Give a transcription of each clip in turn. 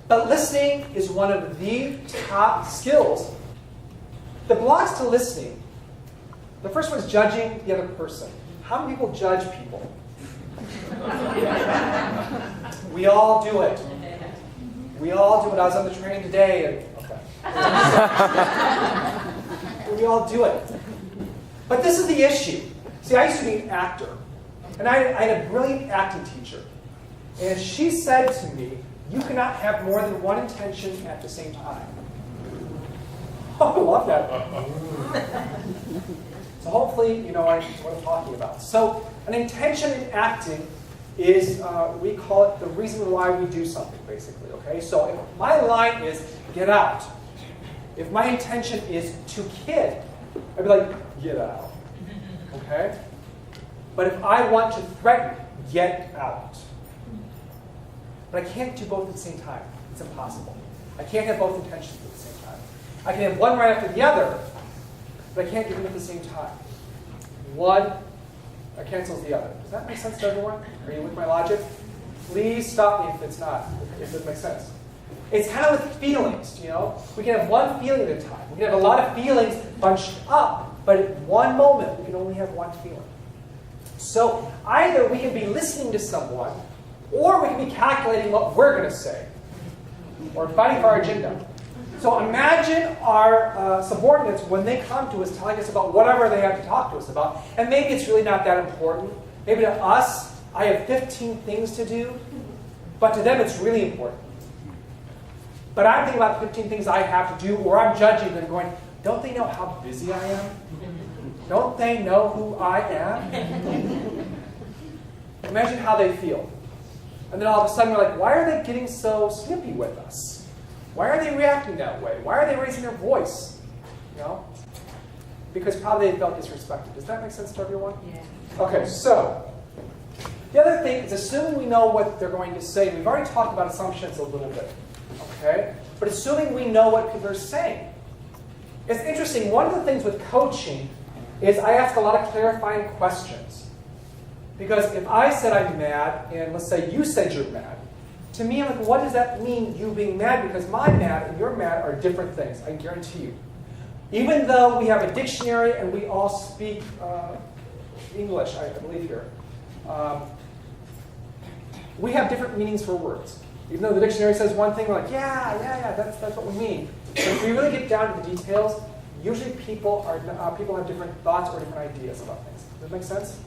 But listening is one of the top skills. The blocks to listening, the first one is judging the other person. How many people judge people? We all do it. We all do it. I was on the train today. We all do it. But this is the issue. See, I used to be an actor. And I had a brilliant acting teacher. And she said to me, you cannot have more than one intention at the same time. Oh, I love that. So hopefully, you know what I'm talking about. So an intention in acting is, we call it the reason why we do something, basically. Okay. So if my line is, get out. If my intention is to kid, I'd be like, get out. Okay? But if I want to threaten, get out. But I can't do both at the same time. It's impossible. I can't have both intentions at the same time. I can have one right after the other, but I can't do them at the same time. One cancels the other. Does that make sense to everyone? Are you with my logic? Please stop me if it's not, if it makes sense. It's kind of with feelings, you know? We can have one feeling at a time. We can have a lot of feelings bunched up, but at one moment, we can only have one feeling. So either we can be listening to someone, or we can be calculating what we're going to say, or fighting for our agenda. So imagine our subordinates when they come to us telling us about whatever they have to talk to us about, and maybe it's really not that important. Maybe to us, I have 15 things to do, but to them it's really important. But I'm thinking about 15 things I have to do, or I'm judging them going, don't they know how busy I am? Don't they know who I am? Imagine how they feel. And then all of a sudden we're like, why are they getting so snippy with us? Why are they reacting that way? Why are they raising their voice? You know? Because probably they felt disrespected. Does that make sense to everyone? Yeah. Okay, so the other thing is assuming we know what they're going to say. We've already talked about assumptions a little bit. Okay? But assuming we know what people are saying. It's interesting, one of the things with coaching is I ask a lot of clarifying questions. Because if I said I'm mad, and let's say you said you're mad, to me I'm like, what does that mean, you being mad? Because my mad and your mad are different things, I guarantee you. Even though we have a dictionary and we all speak English, I believe here, we have different meanings for words. Even though the dictionary says one thing, we're like, yeah, that's what we mean. But if we really get down to the details, usually people have different thoughts or different ideas about things. Does that make sense?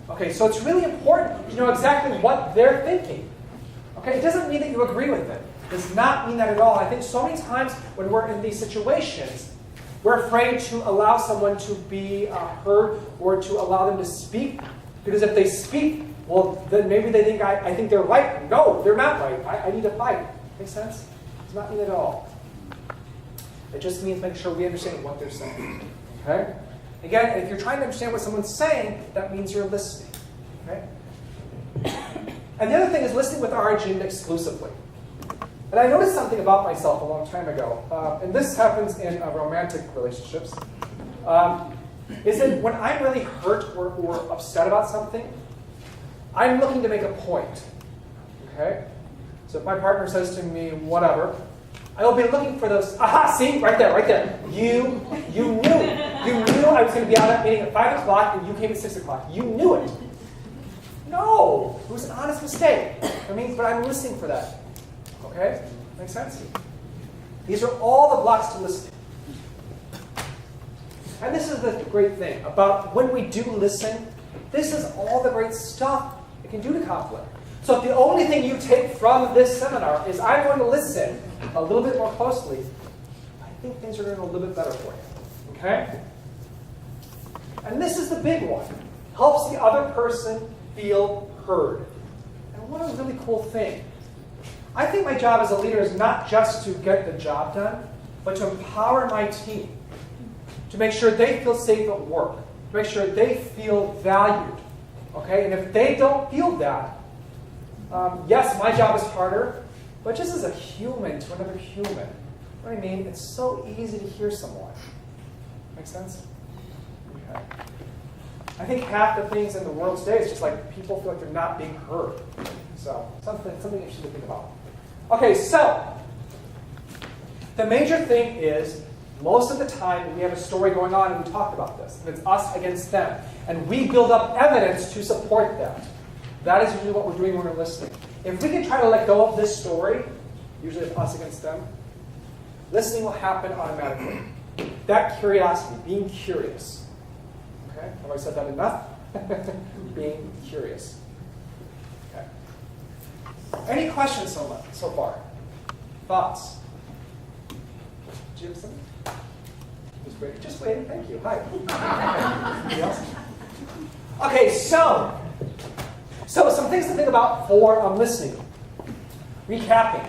Okay, so it's really important to know exactly what they're thinking. Okay, it doesn't mean that you agree with it. It does not mean that at all. I think so many times when we're in these situations, we're afraid to allow someone to be heard or to allow them to speak. Because if they speak, well, then maybe they think I think they're right. No, they're not right. I need to fight. Make sense? It does not mean at all. It just means making sure we understand what they're saying. Okay? Again, if you're trying to understand what someone's saying, that means you're listening. Okay? And the other thing is listening with our agenda exclusively. And I noticed something about myself a long time ago, and this happens in romantic relationships, is that when I'm really hurt or upset about something, I'm looking to make a point. Okay? So if my partner says to me, whatever, I will be looking for those, aha, see, right there. You knew I was going to be out at that meeting at 5 o'clock and you came at 6 o'clock. You knew it. No, it was an honest mistake. But I'm listening for that. Okay? Make sense? These are all the blocks to listening. And this is the great thing about when we do listen, this is all the great stuff it can do to conflict. So if the only thing you take from this seminar is I'm going to listen a little bit more closely, I think things are going to go a little bit better for you. Okay? And this is the big one. Helps the other person feel heard. And what a really cool thing. I think my job as a leader is not just to get the job done, but to empower my team. To make sure they feel safe at work. To make sure they feel valued. Okay? And if they don't feel that, yes, my job is harder, but just as a human to another human, you know what I mean? It's so easy to hear someone. Make sense? Okay. I think half the things in the world today is just like people feel like they're not being heard. So something interesting to think about. Okay, so The major thing is, most of the time we have a story going on and we talk about this, and it's us against them. And we build up evidence to support that. That is usually what we're doing when we're listening. If we can try to let go of this story, usually it's us against them, listening will happen automatically. That curiosity, being curious. Okay? Have I said that enough? Being curious. Okay. Any questions so far? Thoughts? Did you have something? Just waiting. Thank you. Hi. Anybody else? Okay, so some things to think about for listening. Recapping.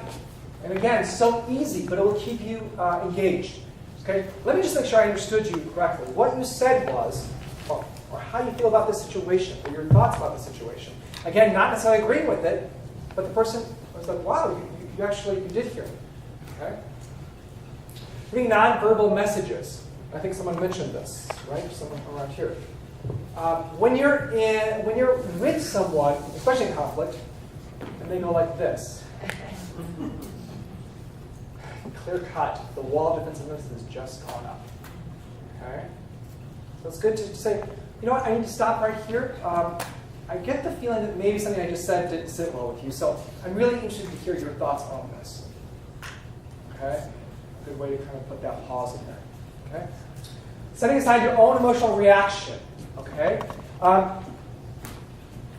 And again, so easy, but it will keep you engaged. Okay? Let me just make sure I understood you correctly. What you said was, or how you feel about this situation, or your thoughts about the situation. Again, not necessarily agreeing with it, but the person was like, wow, you did hear me. Okay? Reading nonverbal messages. I think someone mentioned this, right? Someone around here. When you're with someone, especially in conflict, and they go like this. Clear cut. The wall of defensiveness has just gone up. Okay? So it's good to say, you know what, I need to stop right here. I get the feeling that maybe something I just said didn't sit well with you, so I'm really interested to hear your thoughts on this. Okay? A good way to kind of put that pause in there. Okay? Setting aside your own emotional reaction. Okay?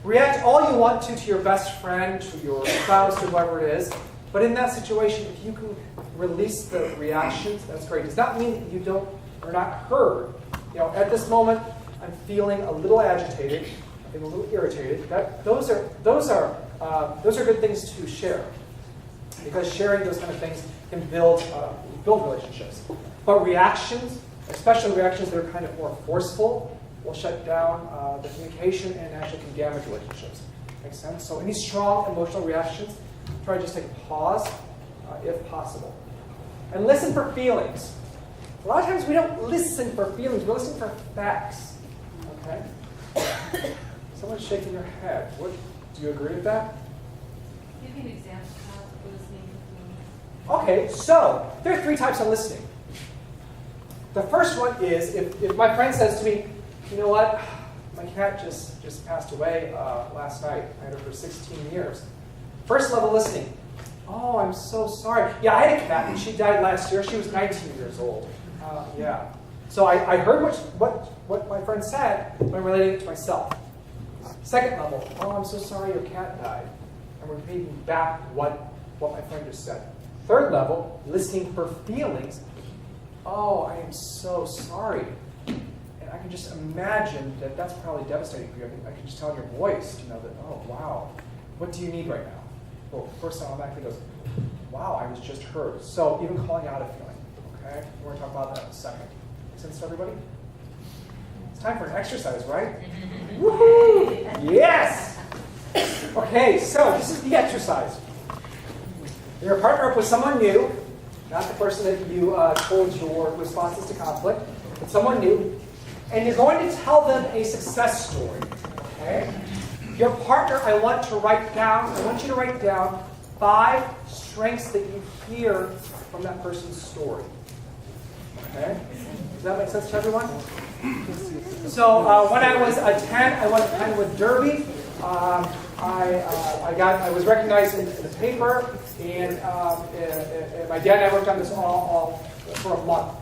React all you want to your best friend, to your spouse, to whoever it is. But in that situation, if you can release the reactions, that's great. It does not mean that you are not heard. You know, at this moment, I'm feeling a little agitated, I'm feeling a little irritated. Those are good things to share, because sharing those kind of things can build relationships. But reactions, especially reactions that are kind of more forceful, will shut down the communication and actually can damage relationships. Makes sense? So any strong emotional reactions, try to just take a pause, if possible. And listen for feelings. A lot of times we don't listen for feelings, we're listening for facts. Okay? Someone's shaking their head. Do you agree with that? Give me an example of listening for feelings. Okay, so there are 3 types of listening. The first one is if my friend says to me, you know what, my cat just passed away last night. I had her for 16 years. First level listening. Oh, I'm so sorry. Yeah, I had a cat and she died last year. She was 19 years old. Yeah. So I heard what my friend said, but I'm relating it to myself. Second level. Oh, I'm so sorry your cat died. And we're repeating back what my friend just said. Third level, listening for feelings. Oh, I am so sorry. And I can just imagine that that's probably devastating for you. I can just tell in your voice, you know, that, oh, wow, what do you need right now? Well, first time automatically goes, wow, I was just heard. So even calling out a feeling, okay? We're going to talk about that in a second. Make sense to everybody? It's time for an exercise, right? Woohoo! Yes! Okay, so this is the exercise. You're going to partner up with someone new, not the person that you told your responses to conflict, but someone new, and you're going to tell them a success story. Okay? Your partner, I want you to write down 5 strengths that you hear from that person's story. Okay? Does that make sense to everyone? So when I was 10, I won a Penwood Derby. I was recognized in the paper, and my dad and I worked on this all for a month.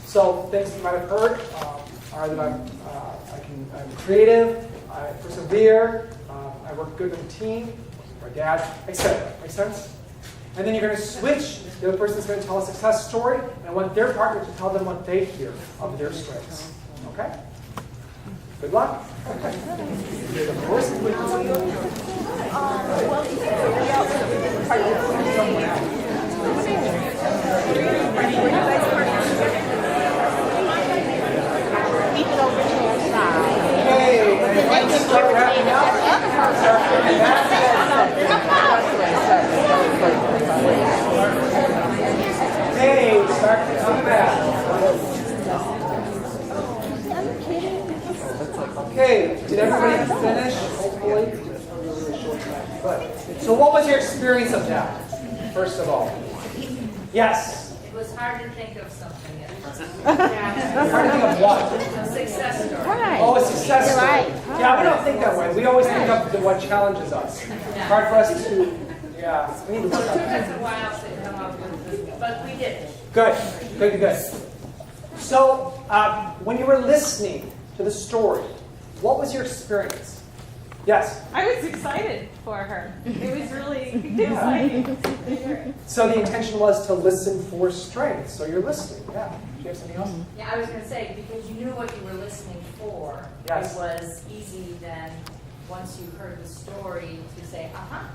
So things you might have heard are that I'm creative, I persevere, I work good with a team, my dad, etc. Make sense? And then you're going to switch. The other person's going to tell a success story, and I want their partner to tell them what they hear of their strengths. Okay? Good luck. Start wrapping up. Hey, start coming back. Okay, did everybody finish? Hopefully. Good. So what was your experience of that, first of all? Yes. It was hard to think of something at first. Hard to think of what? A success story. Right. Oh, a success You're story. right. Yeah, we don't think that way. We always think of what challenges us. Hard for us to, yeah. We need to So work it on took that. us a while to come up with this, but we did. Good. So, when you were listening to the story, what was your experience? Yes? I was excited for her. It was really exciting. So the intention was to listen for strength. So you're listening. Yeah. Do you have something else? Yeah, I was going to say, because you knew what you were listening for, Yes. it was easy then, once you heard the story, to say, Yeah.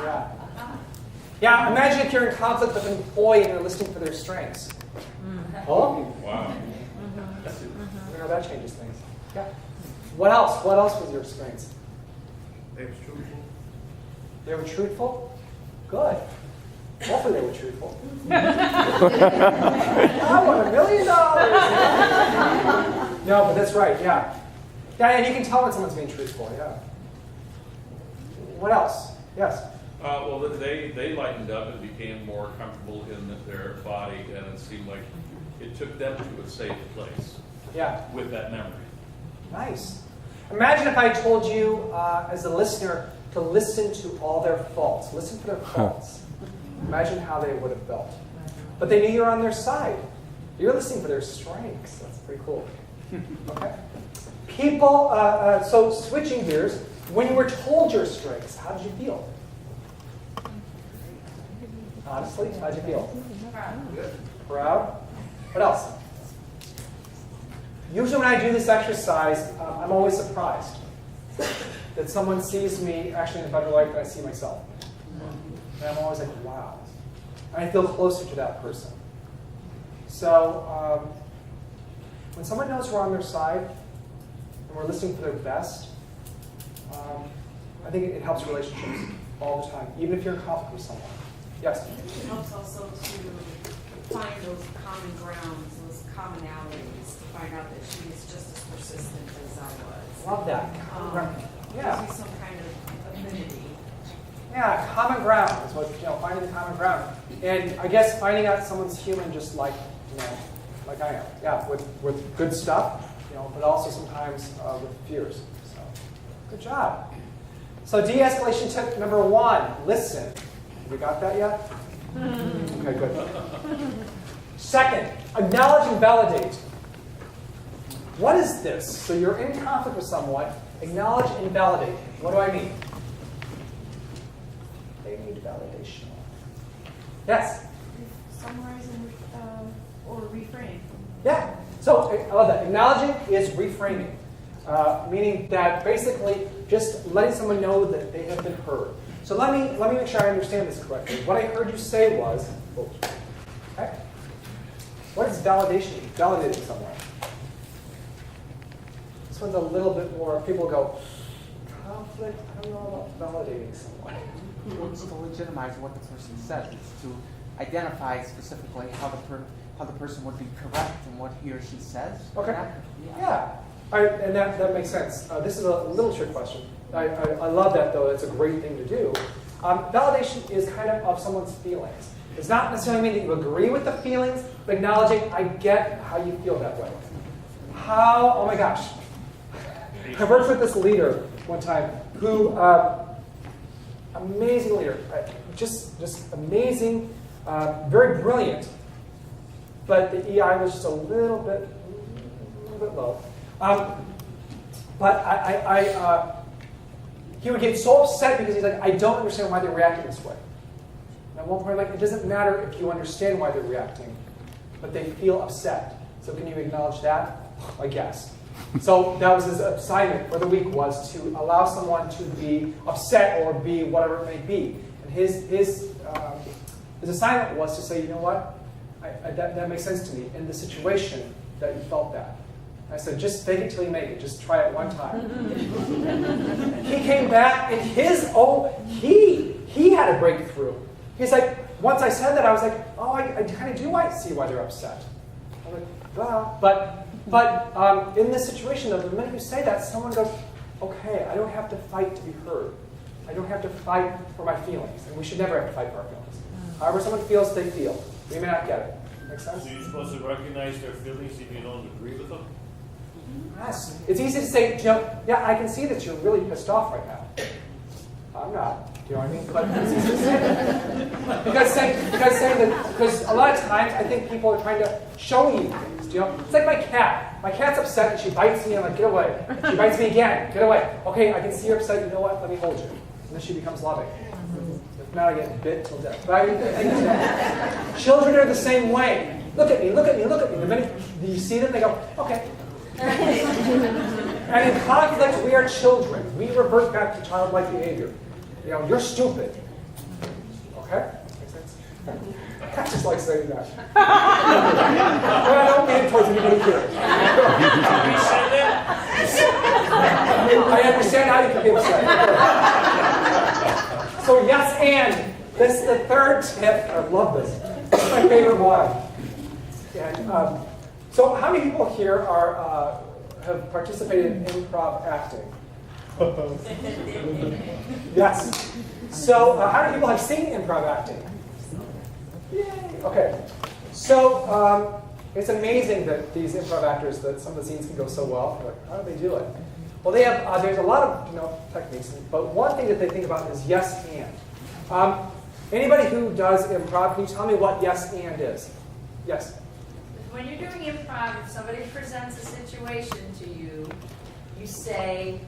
uh-huh. Yeah, imagine if you're in conflict with an employee and you're listening for their strengths. Oh? Wow. You know, that changes things. Yeah. What else? What else was your experience? They was truthful. They were truthful? Good. Hopefully they were truthful. I want $1 million. No, but that's right, yeah. Yeah, and you can tell when someone's being truthful, yeah. What else? Yes? Well, they lightened up and became more comfortable in their body, and it seemed like it took them to a safe place Yeah. with that memory. Nice. Imagine if I told you, as a listener, to listen to all their faults. Listen for their faults. Imagine how they would have felt. But they knew you were on their side. You're listening for their strengths. That's pretty cool. Okay. People, so switching gears, when you were told your strengths, how did you feel? Honestly, how did you feel? Proud? What else? Usually when I do this exercise, I'm always surprised that someone sees me actually in a better light than I see myself. And I'm always like, wow. And I feel closer to that person. So when someone knows we're on their side and we're listening for their best, I think it helps relationships all the time, even if you're in conflict with someone. Yes? It helps also to find those common grounds, those commonalities, to find out that she is just as persistent as I was. Love that. Yeah. Gives you some kind of affinity. Yeah, common ground is what, finding the common ground. And I guess finding out someone's human just like, like I am. Yeah, with good stuff, but also sometimes with fears. So, good job. So de-escalation tip number 1, listen. Have you got that yet? Okay, good. Second, acknowledge and validate. What is this? So you're in conflict with someone, acknowledge and validate. What do I mean? They need validation. Yes? Summarize or reframe. Yeah. So I love that. Acknowledging is reframing, meaning that basically just letting someone know that they have been heard. So let me make sure I understand this correctly. What I heard you say was, okay, what is validation? Validating someone. This one's a little bit more. People go, conflict. I don't know about validating someone. It's to legitimize what the person says. It's to identify specifically how the person would be correct in what he or she says. Okay. Yeah. All right, and that makes sense. This is a little trick question. I love that, though. It's a great thing to do. Validation is kind of someone's feelings. It's not necessarily mean that you agree with the feelings, but acknowledging, I get how you feel that way. Oh my gosh. I worked with this leader one time who, amazing leader, just amazing, very brilliant, but the EI was just a little bit low. But he would get so upset because he's like, I don't understand why they're reacting this way. And at one point, I'm like, it doesn't matter if you understand why they're reacting, but they feel upset. So can you acknowledge that? I guess. So that was his assignment for the week, was to allow someone to be upset or be whatever it may be. And his assignment was to say, you know what? That makes sense to me in the situation that you felt that. I said, just fake it till you make it. Just try it one time. He came back and he had a breakthrough. He's like, once I said that, I was like, oh, I kind of do see why they're upset. I'm like, well, but in this situation, though, the minute you say that, someone goes, okay, I don't have to fight to be heard. I don't have to fight for my feelings. And we should never have to fight for our feelings. However someone feels, they feel. We may not get it. Make sense? So you're supposed to recognize their feelings if you don't agree with them? Yes. It's easy to say, Jim, yeah, I can see that you're really pissed off right now. I'm not. Do you know what I mean? But it's easy to say that. Because a lot of times I think people are trying to show you things. You know? It's like my cat. My cat's upset and she bites me and I'm like, get away. She bites me again. Get away. Okay, I can see you're upset. You know what? Let me hold you. And then she becomes loving. If not, I get bit till death. But I think that children are the same way. Look at me, look at me, look at me. The minute you see them, they go, okay. And in conflict, we are children. We revert back to childlike behavior. You know, you're stupid. Okay? Make sense? I just like saying that. Well, I don't mean it towards anybody here. I understand how you can be upset. So yes, and this is the third tip. I love this. This is my favorite one. And so, how many people here are have participated in improv acting? Yes. So, how many people have seen improv acting? Yay. Okay. So, it's amazing that these improv actors, that some of the scenes can go so well. Like, how do they do it? Well, they have. There's a lot of techniques, but one thing that they think about is yes and. Anybody who does improv, can you tell me what yes and is? Yes. When you're doing improv, if somebody presents a situation to you, you say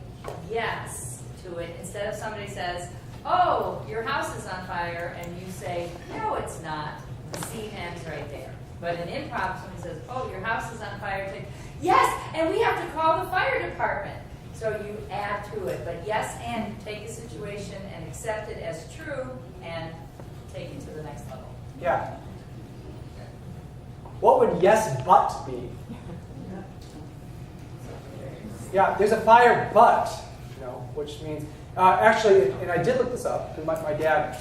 yes to it instead of somebody says, oh, your house is on fire, and you say, no, it's not. The scene ends right there. But in improv, somebody says, oh, your house is on fire. Say, yes, and we have to call the fire department. So you add to it. But yes, and you take a situation and accept it as true and take it to the next level. Yeah. What would yes but be? Yeah, there's a fire but, which means, actually, and I did look this up, because my dad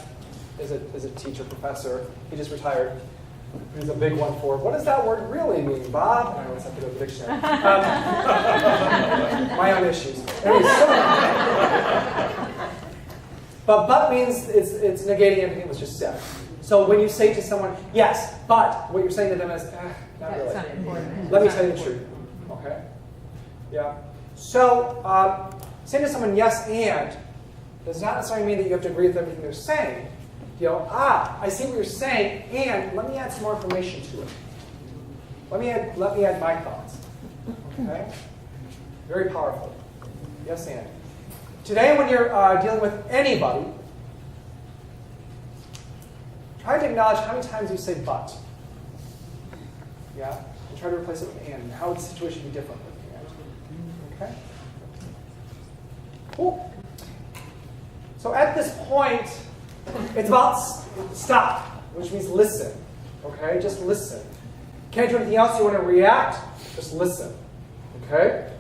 is a teacher, professor. He just retired. He's a big one for, what does that word really mean, Bob? I always have to go to the dictionary. My own issues. Anyways, but means it's negating everything that was just said. So when you say to someone, yes, but, what you're saying to them is, not really. That's not important. Let me tell you the truth. Okay? Yeah. So, saying to someone yes and does not necessarily mean that you have to agree with everything they're saying. I see what you're saying, and let me add some more information to it. Let me add my thoughts. Okay? Very powerful. Yes and. Today, when you're dealing with anybody, try to acknowledge how many times you say but. Yeah? And try to replace it with and. How would the situation be different with and? Okay? Cool. So at this point, it's about stop, which means listen. Okay? Just listen. Can't do anything else. You want to react? Just listen. Okay?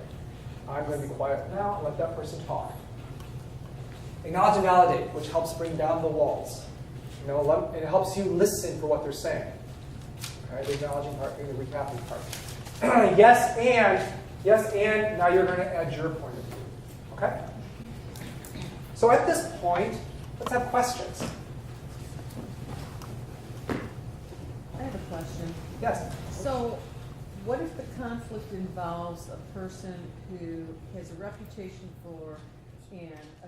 I'm going to be quiet now and let that person talk. Acknowledge and validate, which helps bring down the walls. It helps you listen for what they're saying. Okay, the acknowledging part and the recapping part. Yes, and now you're going to add your point of view. Okay? So at this point, let's have questions. I have a question. Yes? So, what if the conflict involves a person who has a reputation for and a